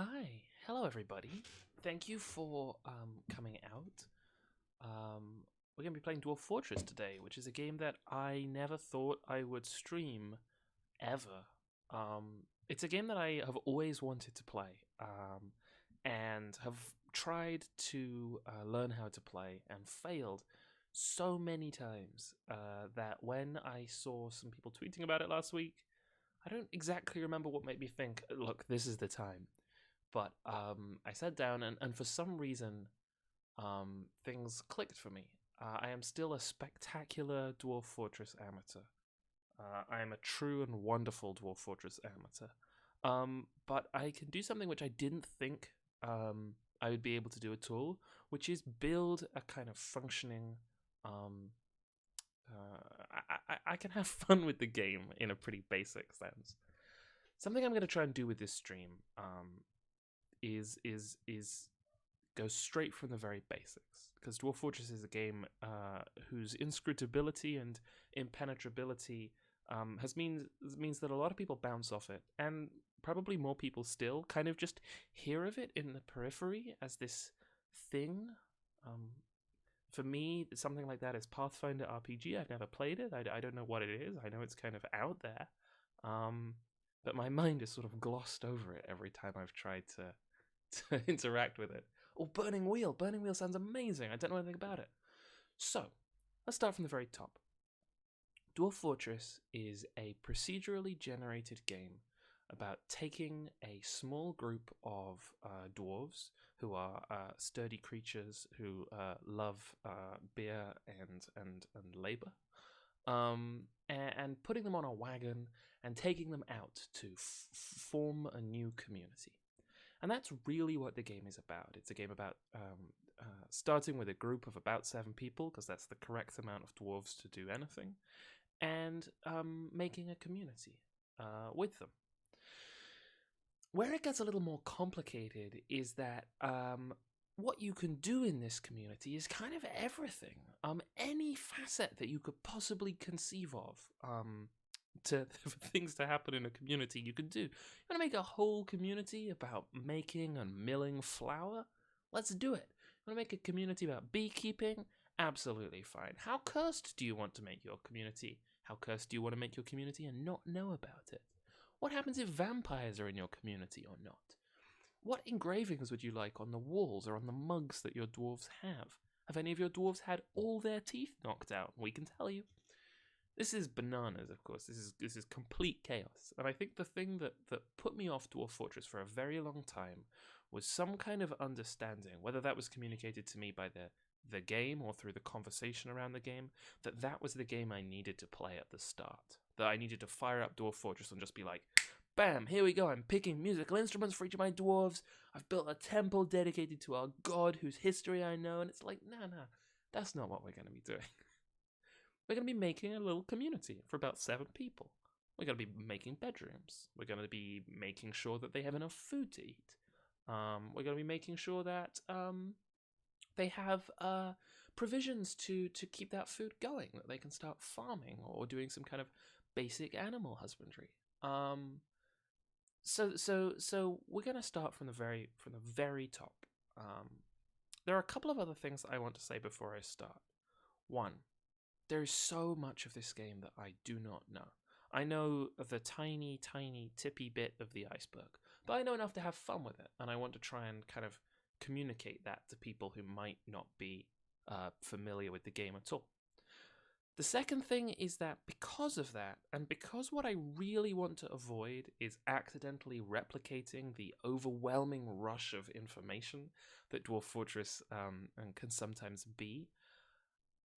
Hi, hello everybody. Thank you for coming out. We're going to be playing Dwarf Fortress today, which is a game that I never thought I would stream ever. It's a game that I have always wanted to play and have tried to learn how to play and failed so many times that when I saw some people tweeting about it last week, I don't exactly remember what made me think, look, this is the time. But I sat down, and for some reason, things clicked for me. I am still a spectacular Dwarf Fortress amateur. I am a true and wonderful Dwarf Fortress amateur. But I can do something which I didn't think I would be able to do at all, which is build a kind of functioning. I can have fun with the game in a pretty basic sense. Something I'm going to try and do with this stream is go straight from the very basics, because Dwarf Fortress is a game whose inscrutability and impenetrability means that a lot of people bounce off it, and probably more people still kind of just hear of it in the periphery as this thing. For me, something like that is Pathfinder RPG. I've never played it. I don't know what it is. I know it's kind of out there, but my mind has sort of glossed over it every time I've tried to interact with it. Oh, Burning Wheel! Burning Wheel sounds amazing. I don't know anything about it. So, let's start from the very top. Dwarf Fortress is a procedurally generated game about taking a small group of dwarves who are sturdy creatures who love beer and labor, and putting them on a wagon and taking them out to form a new community. And that's really what the game is about. It's a game about starting with a group of about 7 people, because that's the correct amount of dwarves to do anything, and making a community with them. Where it gets a little more complicated is that what you can do in this community is kind of everything. Any facet that you could possibly conceive of for things to happen in a community, you can do. You want to make a whole community about making and milling flour? Let's do it. You want to make a community about beekeeping? Absolutely fine. How cursed do you want to make your community? How cursed do you want to make your community and not know about it? What happens if vampires are in your community or not? What engravings would you like on the walls or on the mugs that your dwarves have? Have any of your dwarves had all their teeth knocked out? We can tell you. This is bananas, of course. This is complete chaos. And I think the thing that put me off Dwarf Fortress for a very long time was some kind of understanding, whether that was communicated to me by the game or through the conversation around the game, that was the game I needed to play at the start. That I needed to fire up Dwarf Fortress and just be like, bam, here we go. I'm picking musical instruments for each of my dwarves. I've built a temple dedicated to our god whose history I know. And it's like, nah, that's not what we're going to be doing. We're going to be making a little community for about 7 people. We're going to be making bedrooms. We're going to be making sure that they have enough food to eat. We're going to be making sure that they have provisions to keep that food going, that they can start farming or doing some kind of basic animal husbandry. So we're going to start from the very top. There are a couple of other things that I want to say before I start. One, there is so much of this game that I do not know. I know the tiny, tiny, tippy bit of the iceberg, but I know enough to have fun with it, and I want to try and kind of communicate that to people who might not be familiar with the game at all. The second thing is that because of that, and because what I really want to avoid is accidentally replicating the overwhelming rush of information that Dwarf Fortress can sometimes be,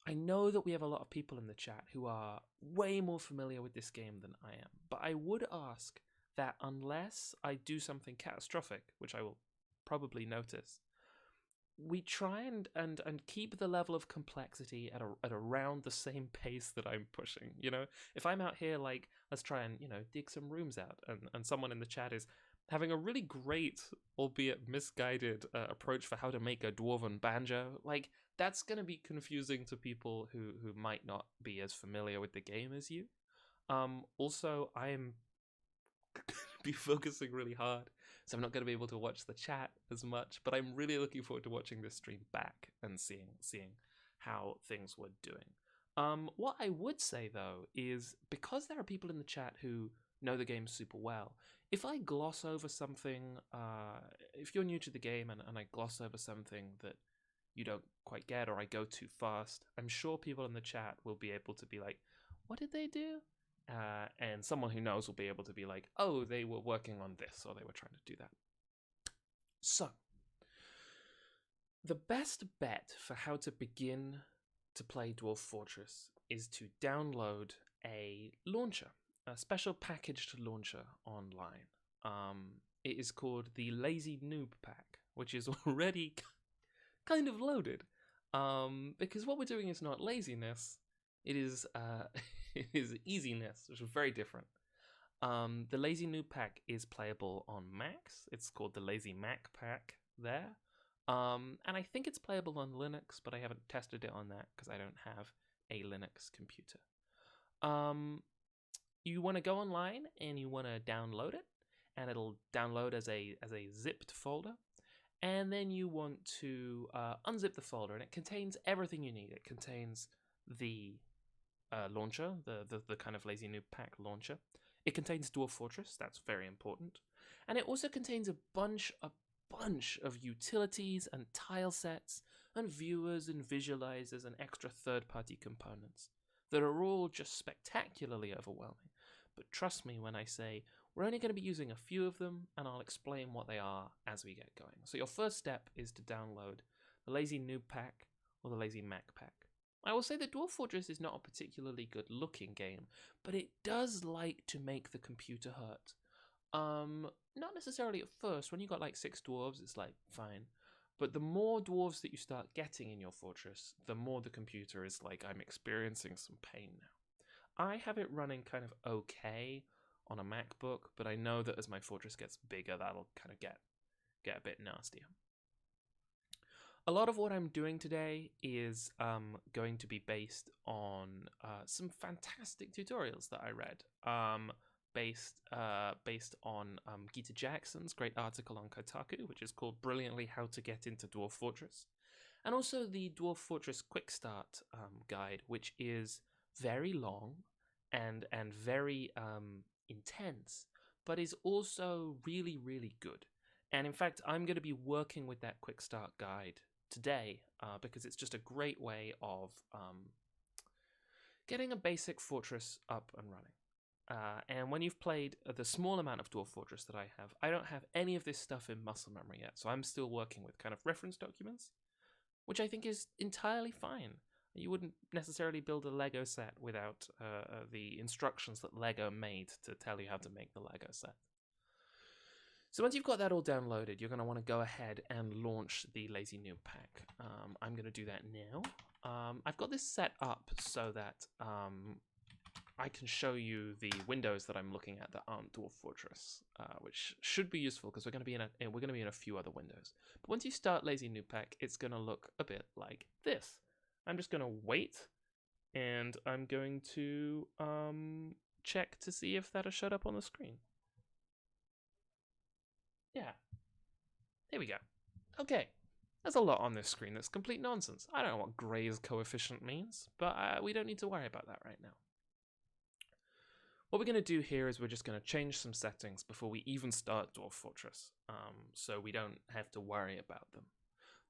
I know that we have a lot of people in the chat who are way more familiar with this game than I am, but I would ask that unless I do something catastrophic, which I will probably notice, we try and keep the level of complexity at around the same pace that I'm pushing. You know, if I'm out here like, let's try and, dig some rooms out, and someone in the chat is having a really great, albeit misguided approach for how to make a dwarven banjo, like, that's going to be confusing to people who might not be as familiar with the game as you. Also, I'm be focusing really hard so I'm not going to be able to watch the chat as much, but I'm really looking forward to watching this stream back and seeing how things were doing. What I would say, though, is because there are people in the chat who know the game super well, if I gloss over something, if you're new to the game and I gloss over something that you don't quite get, or I go too fast, I'm sure people in the chat will be able to be like, what did they do? And someone who knows will be able to be like, oh, they were working on this, or they were trying to do that. So, the best bet for how to begin to play Dwarf Fortress is to download a launcher, a special packaged launcher online. It is called the Lazy Noob Pack, which is already kind of loaded, because what we're doing is not laziness, it is it is easiness, which is very different. The Lazy Noob Pack is playable on Macs. It's called the Lazy Mac Pack there. And I think it's playable on Linux, but I haven't tested it on that because I don't have a Linux computer. You want to go online and you want to download it, and it'll download as a zipped folder. And then you want to unzip the folder, and it contains everything you need. It contains the launcher, the kind of Lazy Noob Pack launcher. It contains Dwarf Fortress, that's very important. And it also contains a bunch of utilities and tile sets and viewers and visualizers and extra third-party components that are all just spectacularly overwhelming. But trust me when I say we're only going to be using a few of them, and I'll explain what they are as we get going. So your first step is to download the Lazy Noob Pack or the Lazy Mac Pack. I will say that Dwarf Fortress is not a particularly good-looking game, but it does like to make the computer hurt. Not necessarily at first. When you got like 6 dwarves, it's like fine. But the more dwarves that you start getting in your fortress, the more the computer is like, I'm experiencing some pain now. I have it running kind of okay on a MacBook, but I know that as my fortress gets bigger, that'll kind of get a bit nastier. A lot of what I'm doing today is going to be based on some fantastic tutorials that I read, based on Gita Jackson's great article on Kotaku, which is called Brilliantly How to Get into Dwarf Fortress, and also the Dwarf Fortress Quick Start guide, which is very long and very intense, but is also really, really good. And in fact, I'm going to be working with that Quick Start guide today because it's just a great way of getting a basic fortress up and running. And when you've played the small amount of Dwarf Fortress that I have, I don't have any of this stuff in muscle memory yet, so I'm still working with kind of reference documents, which I think is entirely fine. You wouldn't necessarily build a Lego set without the instructions that Lego made to tell you how to make the Lego set. So once you've got that all downloaded, you're going to want to go ahead and launch the Lazy Noob Pack. I'm going to do that now. I've got this set up so that I can show you the windows that I'm looking at that aren't Dwarf Fortress, which should be useful because we're going to be in a few other windows. But once you start Lazy Noob Pack, it's going to look a bit like this. I'm just going to wait, and I'm going to check to see if that has showed up on the screen. Yeah, there we go. Okay, there's a lot on this screen that's complete nonsense. I don't know what Gray's coefficient means, but we don't need to worry about that right now. What we're going to do here is we're just going to change some settings before we even start Dwarf Fortress, so we don't have to worry about them.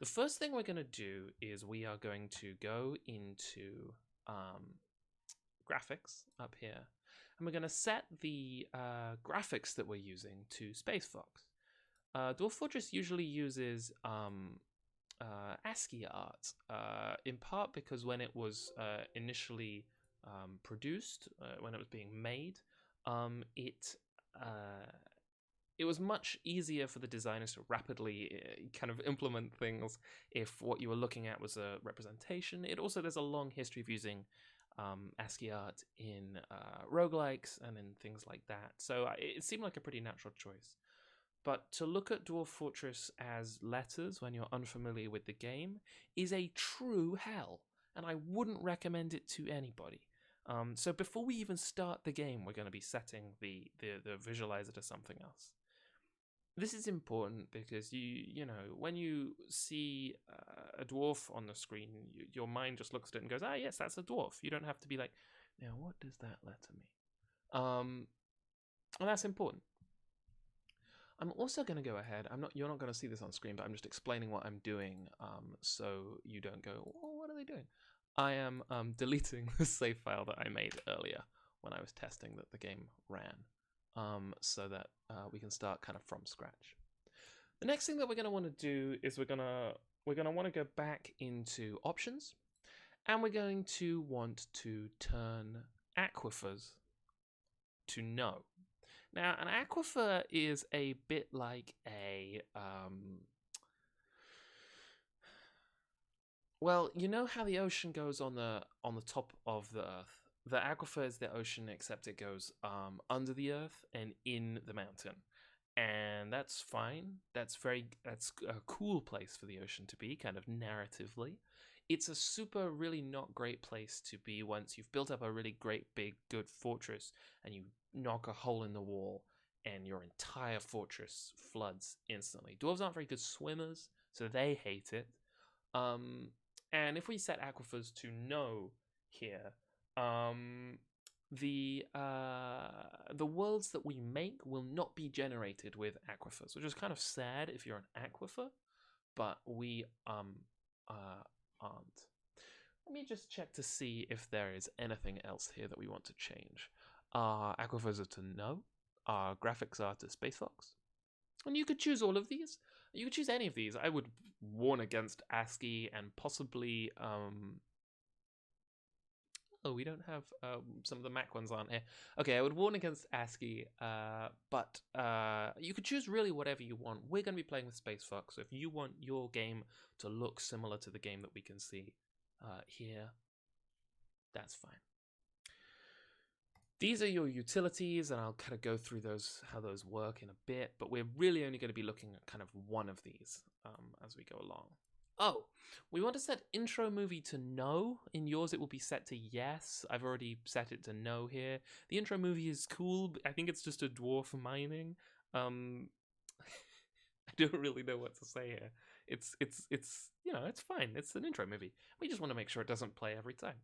The first thing we're going to do is we are going to go into graphics up here, and we're going to set the graphics that we're using to Space Fox. Dwarf Fortress usually uses ASCII art, in part because when it was initially produced, when it was being made, it was much easier for the designers to rapidly kind of implement things if what you were looking at was a representation. There's a long history of using ASCII art in roguelikes and in things like that, so it seemed like a pretty natural choice. But to look at Dwarf Fortress as letters when you're unfamiliar with the game is a true hell, and I wouldn't recommend it to anybody. So before we even start the game, we're going to be setting the visualizer to something else. this is important because you know, when you see a dwarf on the screen, your mind just looks at it and goes, ah, yes, that's a dwarf. You don't have to be like, now what does that letter mean? And that's important. I'm also going to go ahead. You're not going to see this on screen, but I'm just explaining what I'm doing, so you don't go, oh, what are they doing? I am deleting the save file that I made earlier when I was testing that the game ran, so that we can start kind of from scratch. The next thing that we're going to want to do is we're going to want to go back into options, and we're going to want to turn aquifers to no. Now, an aquifer is a bit like a well, you know how the ocean goes on the top of the earth. The aquifer is the ocean, except it goes under the earth and in the mountain, and that's fine. That's a cool place for the ocean to be, kind of narratively. It's a super, really not great place to be once you've built up a really great, big, good fortress and you knock a hole in the wall and your entire fortress floods instantly. Dwarves aren't very good swimmers, so they hate it. And if we set aquifers to no here, the worlds that we make will not be generated with aquifers, which is kind of sad if you're an aquifer, but we aren't. Let me just check to see if there is anything else here that we want to change. Aquifers are to no. Graphics are to Space Fox. And you could choose all of these. You could choose any of these. I would warn against ASCII and possibly... Oh, we don't have... some of the Mac ones aren't here. Okay, I would warn against ASCII, but you could choose really whatever you want. We're going to be playing with Space Fox, so if you want your game to look similar to the game that we can see here, that's fine. These are your utilities, and I'll kind of go through how those work in a bit, but we're really only going to be looking at kind of one of these as we go along. Oh, we want to set intro movie to no. In yours, it will be set to yes. I've already set it to no here. The intro movie is cool, but I think it's just a dwarf mining. I don't really know what to say here. It's you know, it's fine. It's an intro movie. We just want to make sure it doesn't play every time.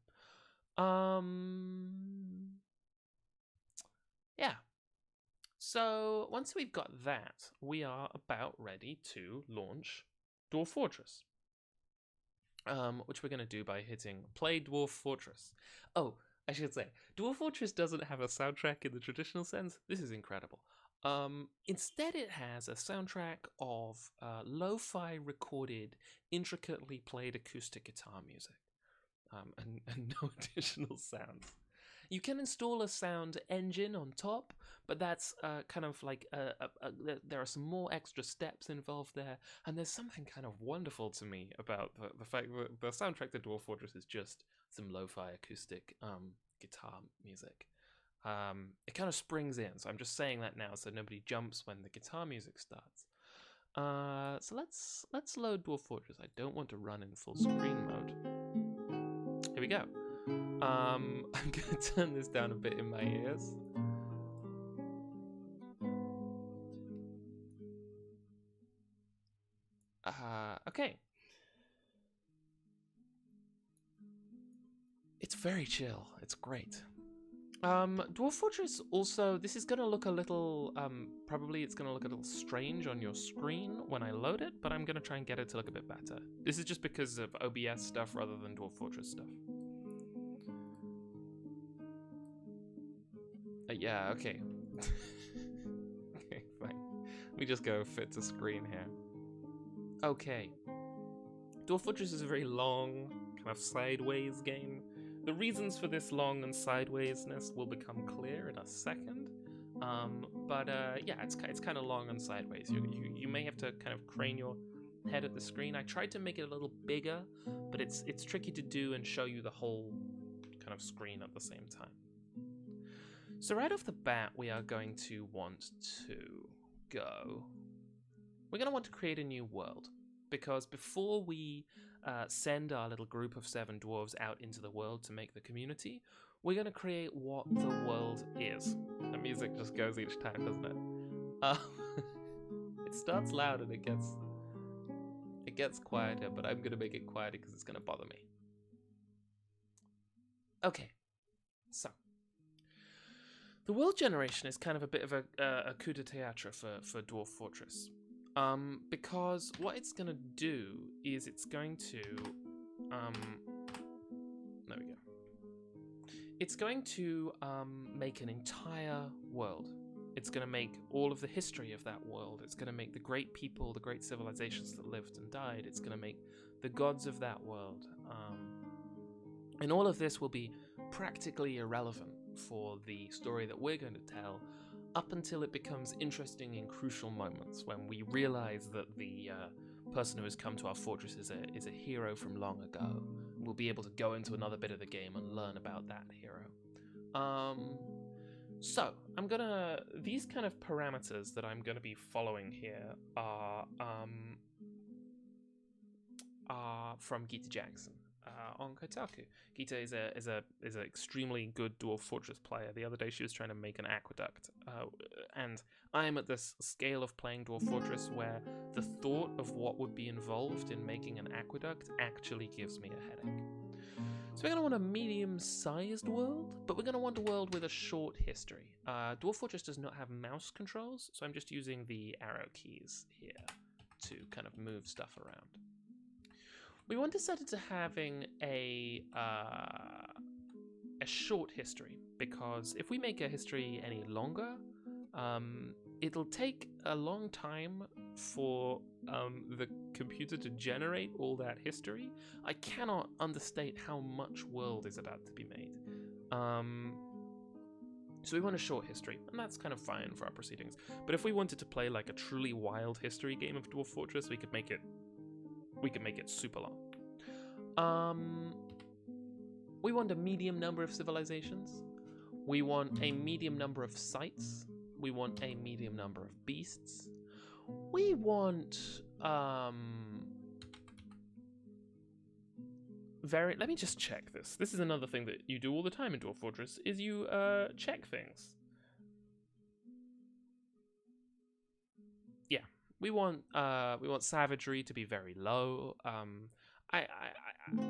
Yeah. So once we've got that, we are about ready to launch Dwarf Fortress. Which we're going to do by hitting play Dwarf Fortress. Oh, I should say, Dwarf Fortress doesn't have a soundtrack in the traditional sense. This is incredible. Instead, it has a soundtrack of lo-fi recorded, intricately played acoustic guitar music, and no additional sounds. You can install a sound engine on top, but that's kind of like there are some more extra steps involved there, and there's something kind of wonderful to me about the fact that the soundtrack to Dwarf Fortress is just some lo-fi acoustic guitar music. It kind of springs in, so I'm just saying that now so nobody jumps when the guitar music starts. So let's load Dwarf Fortress. I don't want to run in full screen mode. Here we go. I'm gonna turn this down a bit in my ears. Okay. It's very chill. It's great. Dwarf Fortress also, this is going to look a little, probably it's going to look a little strange on your screen when I load it, but I'm going to try and get it to look a bit better. This is just because of OBS stuff rather than Dwarf Fortress stuff. Yeah, okay. Okay, fine. Let me just go fit to screen here. Okay. Dwarf Fortress is a very long, kind of sideways game. The reasons for this long and sidewaysness will become clear in a second. Yeah, it's kind of long and sideways. You may have to kind of crane your head at the screen. I tried to make it a little bigger, but it's tricky to do and show you the whole kind of screen at the same time. So right off the bat, we are going to want to go... We're going to want to create a new world, because before we send our little group of 7 dwarves out into the world to make the community, we're going to create what the world is. The music just goes each time, doesn't it? It starts loud and it gets quieter, but I'm gonna make it quieter because it's gonna bother me. Okay, so the world generation is kind of a bit of a coup de théâtre for Dwarf Fortress, because what it's gonna do is it's going to there we go. It's going to make an entire world. It's going to make all of the history of that world. It's going to make the great people, the great civilizations that lived and died. It's going to make the gods of that world. And all of this will be practically irrelevant for the story that we're going to tell up until it becomes interesting in crucial moments when we realize that the person who has come to our fortress is a hero from long ago. We'll be able to go into another bit of the game and learn about that hero. So I'm gonna, these kind of parameters that I'm gonna be following here are from Gita Jackson on Kotaku. Gita is an extremely good Dwarf Fortress player. The other day she was trying to make an aqueduct, and I'm at this scale of playing Dwarf Fortress where the thought of what would be involved in making an aqueduct actually gives me a headache. So we're going to want a medium-sized world, but we're going to want a world with a short history. Dwarf Fortress does not have mouse controls, so I'm just using the arrow keys here to kind of move stuff around. We want to set it to having a short history, because if we make a history any longer, it'll take a long time for the computer to generate all that history. I cannot understate how much world is about to be made. So we want a short history, and that's kind of fine for our proceedings. But if we wanted to play like a truly wild history game of Dwarf Fortress, we could make it super long. We want a medium number of civilizations. We want a medium number of sites. We want a medium number of beasts. We want let me just check this. This is another thing that you do all the time in Dwarf Fortress, is you check things. Yeah, we want savagery to be very low.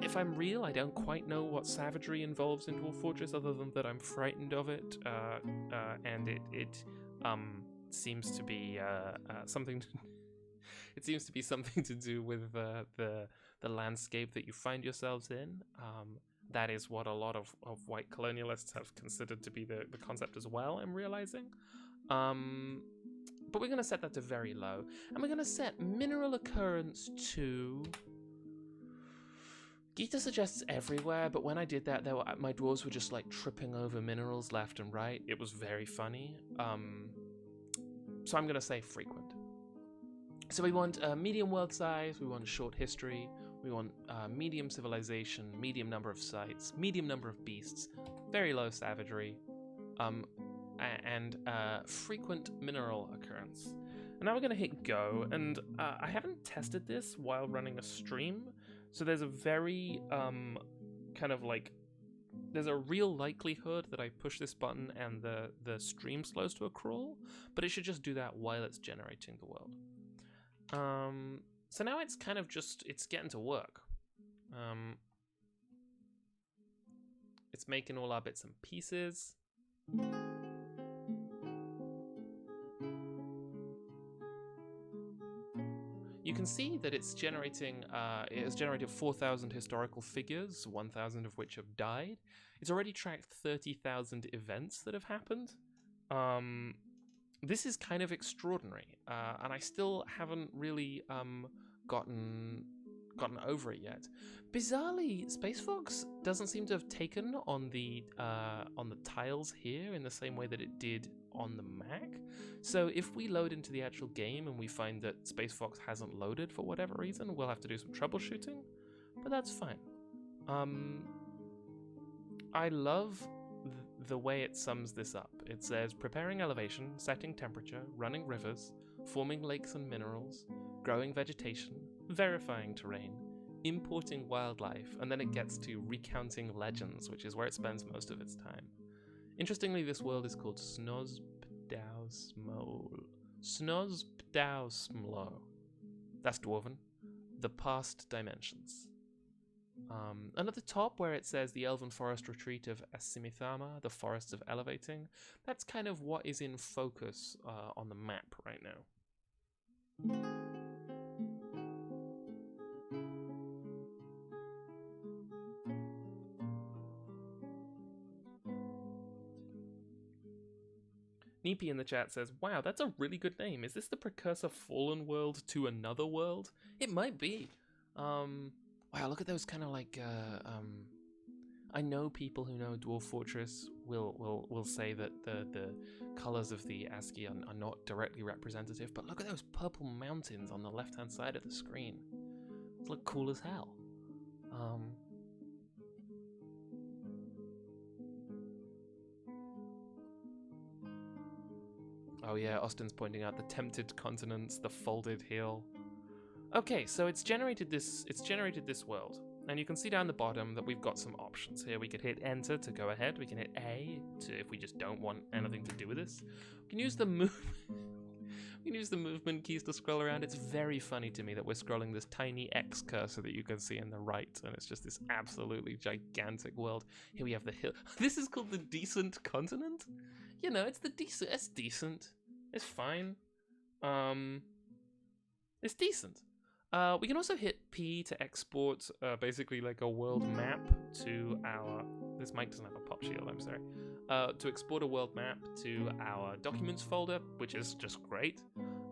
If I'm real, I don't quite know what savagery involves in Dwarf Fortress, other than that I'm frightened of it, and it seems to be something. It seems to be something to do with the landscape that you find yourselves in. That is what a lot of white colonialists have considered to be the concept as well, I'm realizing. But we're going to set that to very low. And we're going to set mineral occurrence to... Gita suggests everywhere, but when I did that, my dwarves were just like tripping over minerals left and right. It was very funny. So I'm going to say frequent. So we want a medium world size, we want a short history, we want medium civilization, medium number of sites, medium number of beasts, very low savagery, and frequent mineral occurrence. And now we're going to hit go, and I haven't tested this while running a stream, so there's a very kind of like, there's a real likelihood that I push this button and the stream slows to a crawl, but it should just do that while it's generating the world. So now it's kind of just, it's getting to work. It's making all our bits and pieces. You can see that it's generating, it has generated 4,000 historical figures, 1,000 of which have died. It's already tracked 30,000 events that have happened. This is kind of extraordinary, and I still haven't really gotten over it yet. Bizarrely, Space Fox doesn't seem to have taken on the tiles here in the same way that it did on the Mac. So if we load into the actual game and we find that Space Fox hasn't loaded for whatever reason, we'll have to do some troubleshooting, but that's fine. I love the way it sums this up. It says preparing elevation, setting temperature, running rivers, forming lakes and minerals, growing vegetation, verifying terrain, importing wildlife, and then it gets to recounting legends, which is where it spends most of its time. Interestingly, this world is called Snozbdausmol. Snozbdausmol. Dao Smlo. That's Dwarven. The Past Dimensions. And at the top where it says the Elven Forest Retreat of Asimithama, the Forests of Elevating, that's kind of what is in focus on the map right now. Neepy in the chat says, wow, that's a really good name. Is this the precursor Fallen World to another world? It might be. Wow, look at those kind of like, I know people who know Dwarf Fortress will say that the colors of the ASCII are not directly representative, but look at those purple mountains on the left-hand side of the screen. Those look cool as hell. Oh yeah, Austin's pointing out the tempted continents, the folded hill. Okay, so it's generated this world. And you can see down the bottom that we've got some options here. We could hit enter to go ahead. We can hit A to if we just don't want anything to do with this. We can use the movement keys to scroll around. It's very funny to me that we're scrolling this tiny X cursor that you can see in the right, and it's just this absolutely gigantic world. Here we have the hill. This is called the Decent Continent? You know, it's the decent. It's decent. It's fine. It's decent. We can also hit P to export basically like a world map to our... This mic doesn't have a pop shield, I'm sorry. To export a world map to our documents folder, which is just great.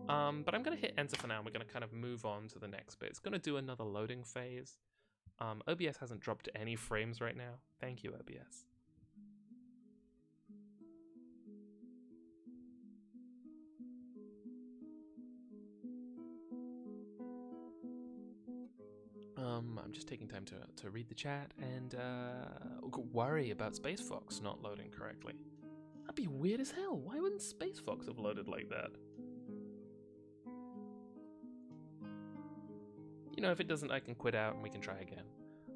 But I'm going to hit enter for now, and we're going to kind of move on to the next bit. It's going to do another loading phase. OBS hasn't dropped any frames right now. Thank you, OBS. I'm just taking time to read the chat and worry about Space Fox not loading correctly. That'd be weird as hell. Why wouldn't Space Fox have loaded like that? You know, if it doesn't, I can quit out and we can try again.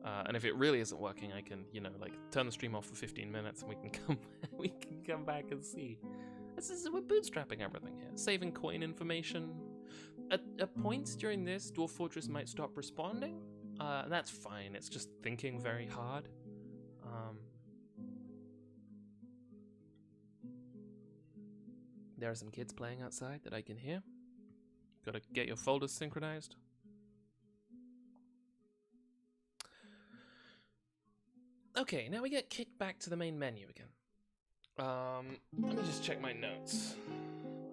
And if it really isn't working, I can, you know, like turn the stream off for 15 minutes and we can come back and see. We're bootstrapping everything here. Saving coin information. At points during this, Dwarf Fortress might stop responding. And that's fine. It's just thinking very hard. There are some kids playing outside that I can hear. Gotta get your folders synchronized. Okay, now we get kicked back to the main menu again. Let me just check my notes.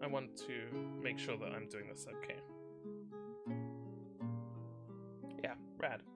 I want to make sure that I'm doing this okay. Yeah, rad.